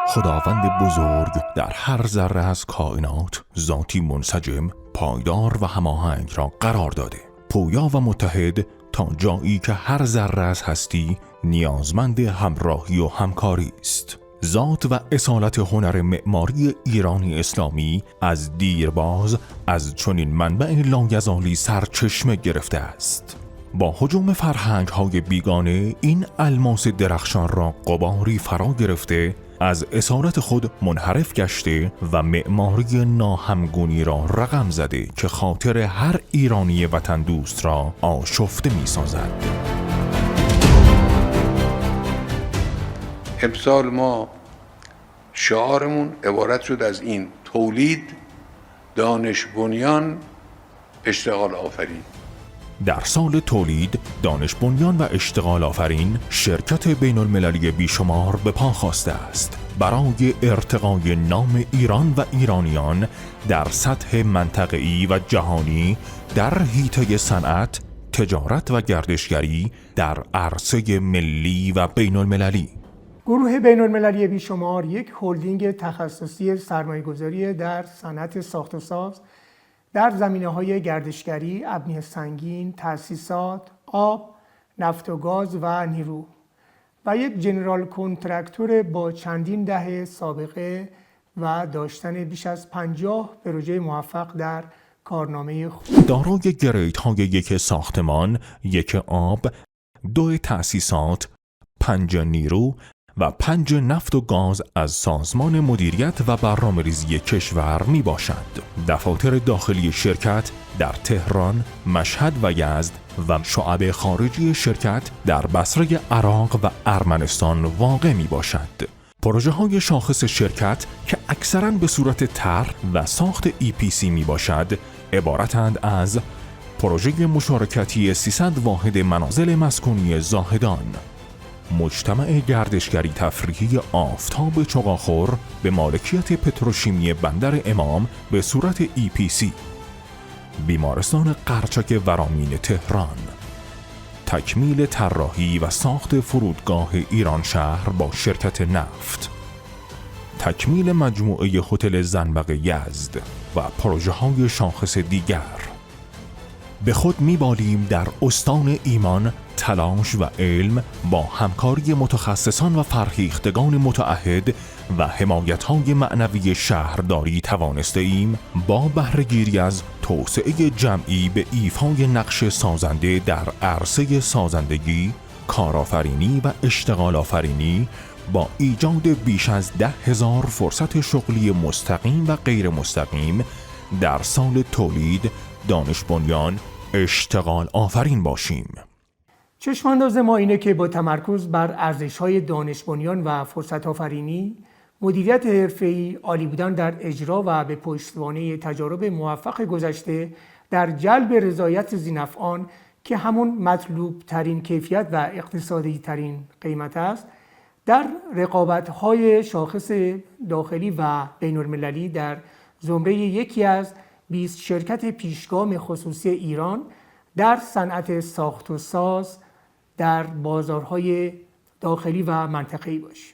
خداوند بزرگ در هر ذره از کائنات ذاتی منسجم، پایدار و هماهنگ را قرار داده، پویا و متحد تا جایی که هر ذره از هستی نیازمند همراهی و همکاری است. ذات و اصالت هنر معماری ایرانی اسلامی از دیرباز از چنین منبع لایزالی سرچشمه گرفته است. با هجوم فرهنگ‌های بیگانه این الماس درخشان را غباری فرا گرفته، از اصالت خود منحرف گشته و معماری ناهمگونی را رقم زده که خاطر هر ایرانی وطن دوست را آشفته می سازد. امسال ما شعارمون عبارت شد از این: تولید، دانش بنیان، اشتغال آفرین. در سال تولید، دانش بنیان و اشتغال آفرین، شرکت بین المللی بیشمار به پا خواسته است برای ارتقای نام ایران و ایرانیان در سطح منطقه‌ای و جهانی در حیطه صنعت، تجارت و گردشگری در عرصه ملی و بین المللی. گروه بین المللی بیشمار یک هلدینگ تخصصی سرمایه‌گذاری در صنعت ساخت و ساز در زمینه‌های گردشگری، ابنیه سنگین، تأسیسات، آب، نفت و گاز و نیرو و یک جنرال کنترکتور با چندین دهه سابقه و داشتن بیش از 50 پروژه موفق در کارنامه خود. دارای گریدهای یک ساختمان، یک آب، 2 تأسیسات، 5 نیرو و 5 نفت و گاز از سازمان مدیریت و برنامه‌ریزی کشور می باشد. دفاتر داخلی شرکت در تهران، مشهد و یزد و شعب خارجی شرکت در بصره عراق و ارمنستان واقع می باشد. پروژه های شاخص شرکت که اکثراً به صورت طرح و ساخت EPC می باشد، عبارتند از پروژه مشارکتی 300 واحد منازل مسکونی زاهدان، مجتمع گردشگری تفریحی آفتاب چغاخور به مالکیت پتروشیمی بندر امام به صورت EPC، بیمارستان قرچک ورامین تهران، تکمیل طراحی و ساخت فرودگاه ایران شهر با شرکت نفت، تکمیل مجموعه هتل زنبق یزد و پروژه های شاخص دیگر. به خود می‌بالیم در استان ایمان، تلاش و علم با همکاری متخصصان و فرهیختگان متعهد و حمایت‌های معنوی شهرداری توانسته ایم با بهره‌گیری از توسعه جمعی به ایفای نقش سازنده در عرصه سازندگی، کارآفرینی و اشتغال آفرینی با ایجاد بیش از 10,000 فرصت شغلی مستقیم و غیر مستقیم در سال تولید، دانش بنیان، اشتغال آفرین باشیم. چشمانداز ما اینه که با تمرکز بر ارزش‌های دانش بنیان و فرصت آفرینی، مدیریت حرفه‌ای، عالی بودن در اجرا و به پشتوانه تجارب موفق گذشته در جلب رضایت ذی‌نفعان که همون مطلوب ترین کیفیت و اقتصادی ترین قیمت است، در رقابت‌های شاخص داخلی و بین المللی در زمره یکی از 20 شرکت پیشگام خصوصی ایران در صنعت ساخت و ساز در بازارهای داخلی و منطقه‌ای باشیم.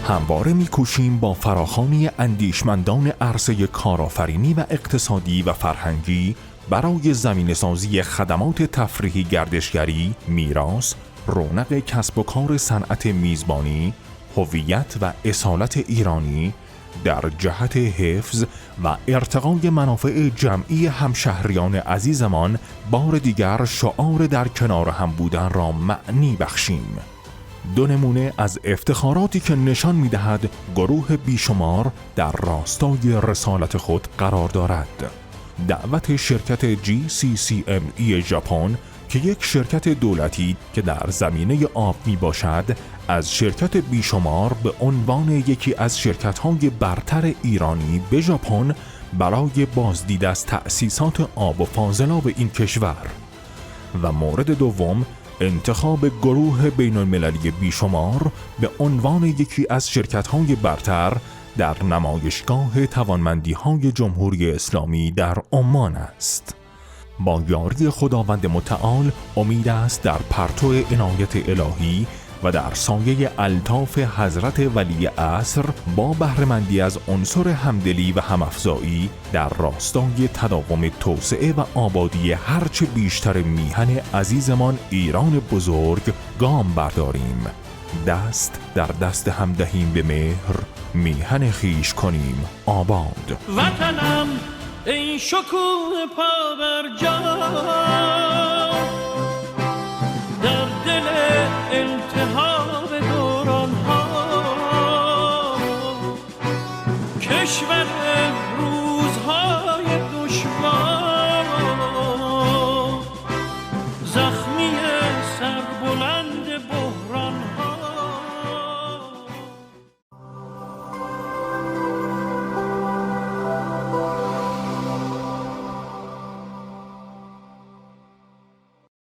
همواره می‌کوشیم با فراخوانی اندیشمندان عرصه کارآفرینی و اقتصادی و فرهنگی برای زمینه‌سازی خدمات تفریحی گردشگری، میراث، رونق کسب و کار صنعت میزبانی، هویت و اصالت ایرانی در جهت حفظ و ارتقای منافع جمعی همشهریان عزیزمان بار دیگر شعار در کنار هم بودن را معنی بخشیم. 2 نمونه از افتخاراتی که نشان می‌دهد گروه بیشمار در راستای رسالت خود قرار دارد: دعوت شرکت GCCME ژاپن که یک شرکت دولتی که در زمینه آب می باشد، از شرکت بیشمار به عنوان یکی از شرکت‌های برتر ایرانی به ژاپن برای بازدید از تأسیسات آب و فاضلاب این کشور. و مورد دوم، انتخاب گروه بین المللی بیشمار به عنوان یکی از شرکت‌های برتر در نمایشگاه توانمندی‌های جمهوری اسلامی در عمان است. با یاری خداوند متعال امید است در پرتو عنایت الهی و در سایه الطاف حضرت ولی عصر با بهره‌مندی از عنصر همدلی و همافزایی در راستای تداوم توسعه و آبادی هرچه بیشتر میهن عزیزمان ایران بزرگ گام برداریم. دست در دست هم دهیم به مهر، میهن خویش کنیم آباد. وطنم ای شکوه پا بر جا، در دل التهاب دوران ها، کشور